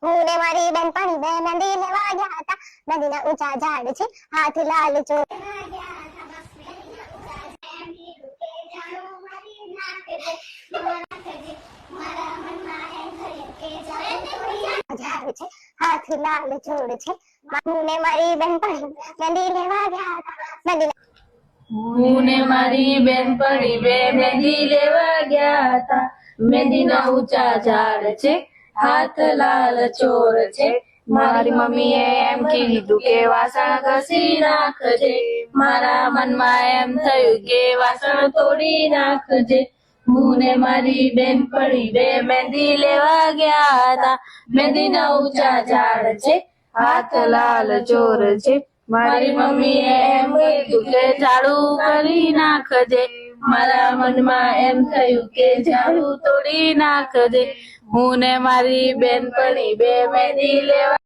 હું ને મારી બેનપણી બે મહેંદી લેવા ગયા હતા. મહેંદીના ઊંચા ઝાડ છે, હાથ લાલ ચોર ઝાડ છે, હાથ લાલ ચોર છે. હું ને મારી બેનપણી મહેંદી લેવા ગયા હતા. હું ને મારી બેનપણી બે મહેંદી લેવા ગયા હતા. મહેંદીના ઊંચા ઝાડ છે, હાથ લાલ ચોર છે. મારી મમ્મીએ એમ કીધું કે વાસણ ઘસી નાખજે. મારા મનમાં એમ થયું કે વાસણ તોડી નાખજે. હું ને મારી બેનપણી બે મહેંદી લેવા ગયા હતા. મહેંદીના ઊંચા ઝાડ છે, હાથ લાલ ચોર છે. મારી મમ્મીએ એમ કીધું કે ઝાડુ કરી નાખજે. મારા મનમાં એમ થયું કે ઝાડુ તોડી નાખજે. હું ને મારી બેનપણી બે મહેંદી લેવા